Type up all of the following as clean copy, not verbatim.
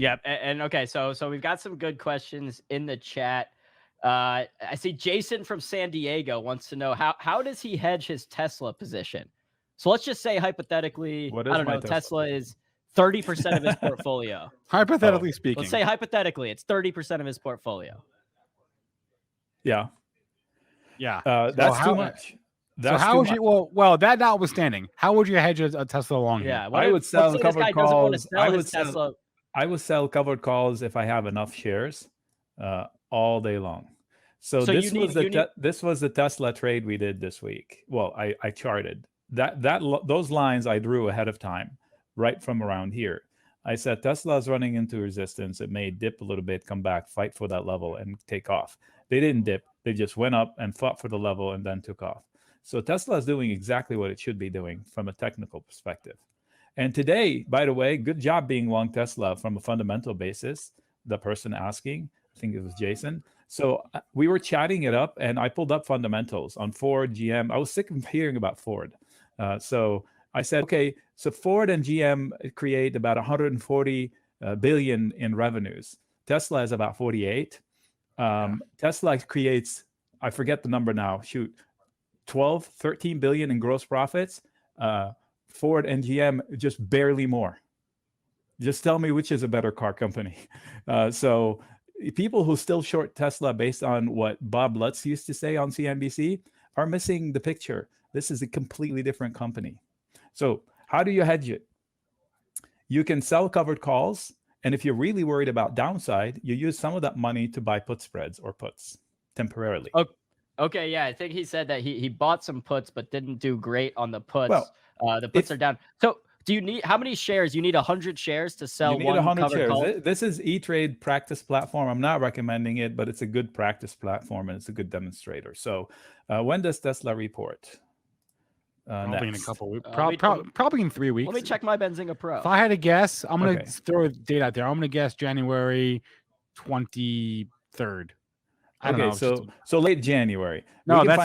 Yep. And okay, so we've got some good questions in the chat. I see Jason from San Diego wants to know how does he hedge his Tesla position? So let's just say hypothetically, What is I don't my know, Tesla Tesla is 30% of his portfolio. Hypothetically speaking. Let's say hypothetically, it's 30% of his portfolio. Yeah. Yeah. That's too much. That's so how would you? Well, that notwithstanding, how would you hedge a Tesla long here? Yeah, I would sell covered calls. Tesla. I would sell covered calls if I have enough shares, all day long. So this was the Tesla trade we did this week. Well, I charted those lines I drew ahead of time, right from around here. I said Tesla's running into resistance. It may dip a little bit, come back, fight for that level, and take off. They didn't dip. They just went up and fought for the level and then took off. So Tesla is doing exactly what it should be doing from a technical perspective. And today, by the way, good job being long Tesla from a fundamental basis. The person asking, I think it was Jason. So we were chatting it up, and I pulled up fundamentals on Ford, GM. I was sick of hearing about Ford. So I said, okay, so Ford and GM create about 140 billion in revenues. Tesla is about 48. Tesla creates, I forget the number now, 12, 13 billion in gross profits. Ford and GM just barely more. Just tell me which is a better car company. So people who still short Tesla based on what Bob Lutz used to say on CNBC are missing the picture. This is a completely different company. So how do you hedge it? You can sell covered calls. And if you're really worried about downside, you use some of that money to buy put spreads or puts temporarily. Okay, yeah, I think he said that he bought some puts but didn't do great on the puts. Well, the puts are down. So do you need, how many shares? You need 100 shares to sell one covered call? This is E-Trade practice platform. I'm not recommending it, but it's a good practice platform and it's a good demonstrator. So when does Tesla report? Probably in a couple of weeks. Probably in 3 weeks. Let me check my Benzinga Pro. If I had to guess, I'm going to throw a date out there. I'm going to guess January 23rd. I don't know. So late January. No, that's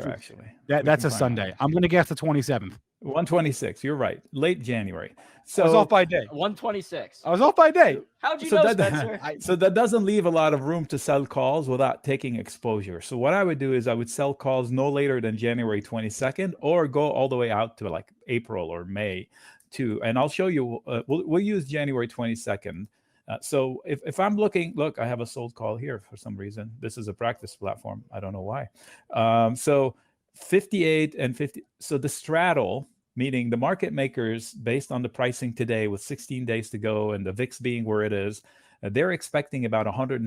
actually. That's a Sunday. I'm going to guess the 27th. 126. You're right. Late January. So I was off by day. 126. I was off by day. How'd you know, Spencer? So that doesn't leave a lot of room to sell calls without taking exposure. So what I would do is I would sell calls no later than January 22nd, or go all the way out to like April or May too. And I'll show you. We'll use January 22nd. So if I'm looking, look, I have a sold call here for some reason. This is a practice platform. I don't know why. So 58 and 50. So the straddle, meaning the market makers, based on the pricing today with 16 days to go and the VIX being where it is, they're expecting about $160,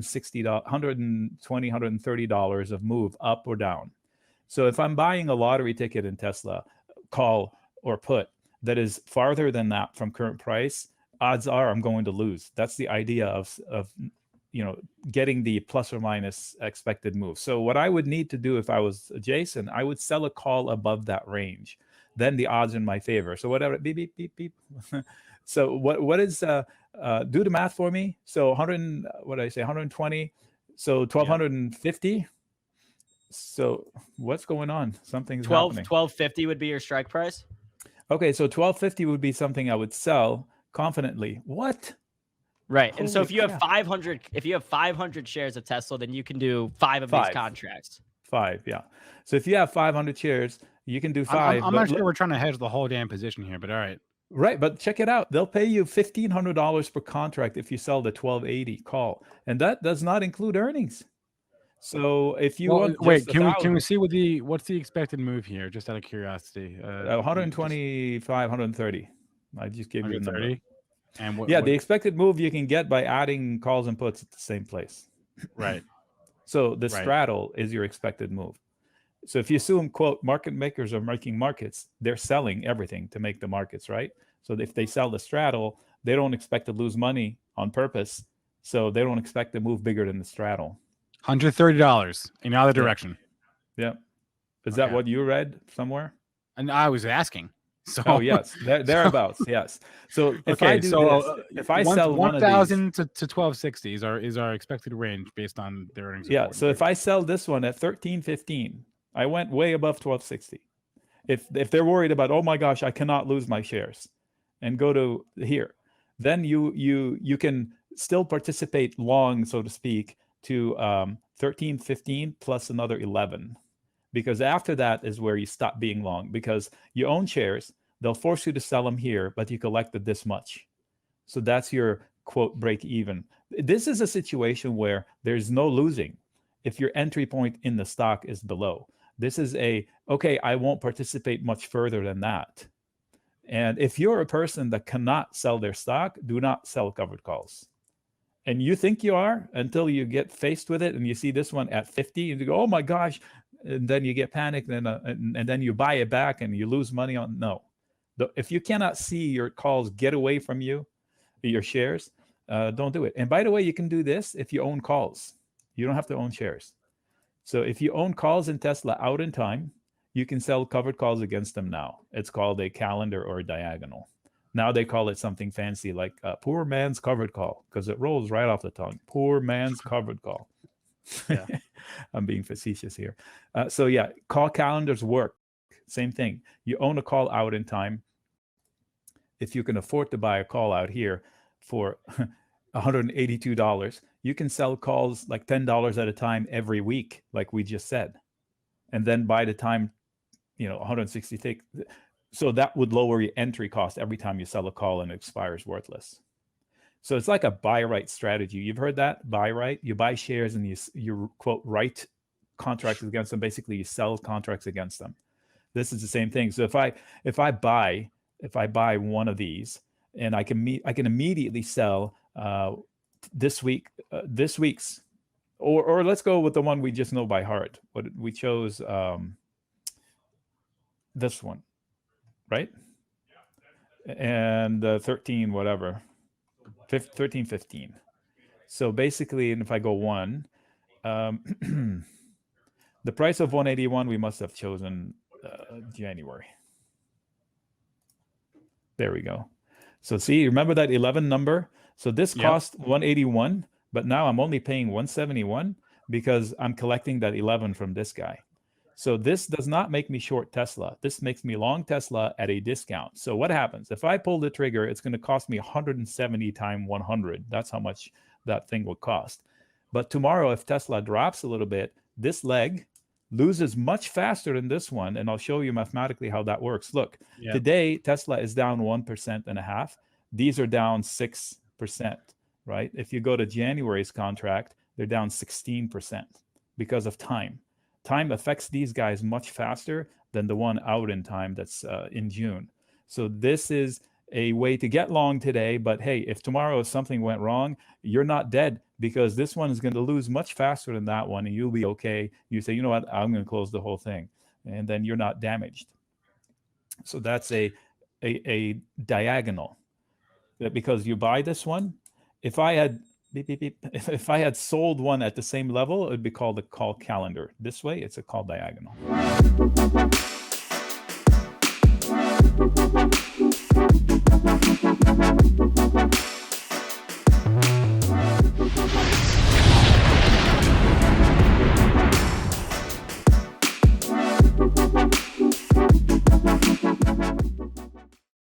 $120, $130 of move up or down. So if I'm buying a lottery ticket in Tesla, call or put, that is farther than that from current price, odds are I'm going to lose. That's the idea of getting the plus or minus expected move. So what I would need to do if I was Jason, I would sell a call above that range. Then the odds in my favor. So whatever, beep, beep, beep, beep. So what is, do the math for me. So 100, what did I say, 120. So 1,250. Yeah. So what's going on? Something's happening. 1250 would be your strike price. Okay. So 1250 would be something I would sell confidently. What? Right. Holy and so if you have 500 shares of Tesla, then you can do 5 of these contracts. 5. Yeah. So if you have 500 shares, you can do 5. I'm not sure we're trying to hedge the whole damn position here, but all right. Right. But check it out. They'll pay you $1,500 per contract if you sell the 1280 call. And that does not include earnings. So if you want, wait, can we see what's the expected move here? Just out of curiosity. 125, 130. I just gave you the number. And the expected move you can get by adding calls and puts at the same place. Right. So the straddle is your expected move. So if you assume, quote, market makers are making markets, they're selling everything to make the markets, right? So if they sell the straddle, they don't expect to lose money on purpose. So they don't expect to move bigger than the straddle. $130 in either direction. Yeah. Is that what you read somewhere? And I was asking. So yes, thereabouts. Yes. So if I do this, if I sell 1,000 to 1,260 is our expected range based on their earnings. Yeah. So if I sell this one at 13.15, I went way above 1260. If they're worried about, oh my gosh, I cannot lose my shares, and go to here, then you can still participate long, so to speak, to 13.15 plus another 11, because after that is where you stop being long, because you own shares. They'll force you to sell them here, but you collected this much. So that's your quote break even. This is a situation where there's no losing if your entry point in the stock is below. This is okay, I won't participate much further than that. And if you're a person that cannot sell their stock, do not sell covered calls. And you think you are until you get faced with it and you see this one at 50 and you go, oh my gosh, and then you get panicked and then you buy it back and you lose money on. No. If you cannot see your calls get away from you, your shares, don't do it. And by the way, you can do this if you own calls. You don't have to own shares. So if you own calls in Tesla out in time, you can sell covered calls against them now. It's called a calendar or a diagonal. Now they call it something fancy like poor man's covered call, because it rolls right off the tongue. Poor man's covered call. Yeah. I'm being facetious here. So yeah, call calendars work. Same thing. You own a call out in time. If you can afford to buy a call out here for $182, you can sell calls like $10 at a time every week, like we just said. And then by the time, 160, so that would lower your entry cost every time you sell a call and it expires worthless. So it's like a buy right strategy. You've heard that, buy right. You buy shares and you quote write contracts against them. Basically, you sell contracts against them. This is the same thing. So if I buy one of these, and I can immediately sell this week's, or let's go with the one we just know by heart. What we chose, this one, right? And 13 whatever, 13.15. So basically, and if I go one, the price of 181, we must have chosen January. There we go. So see, remember that 11 number? So this cost 181, but now I'm only paying 171 because I'm collecting that 11 from this guy. So this does not make me short Tesla. This makes me long Tesla at a discount. So what happens? If I pull the trigger, it's going to cost me 170 times 100. That's how much that thing will cost. But tomorrow, if Tesla drops a little bit, this leg loses much faster than this one. And I'll show you mathematically how that works. Look, today, Tesla is down 1.5%. These are down 6%, right? If you go to January's contract, they're down 16% because of time. Time affects these guys much faster than the one out in time that's in June. So this is a way to get long today. But hey, if tomorrow something went wrong, you're not dead, because this one is going to lose much faster than that one, and you'll be okay. You say, you know what, I'm going to close the whole thing, and then you're not damaged. So that's a diagonal, because you buy this one. If I had sold one at the same level, it would be called a call calendar. This way, it's a call diagonal.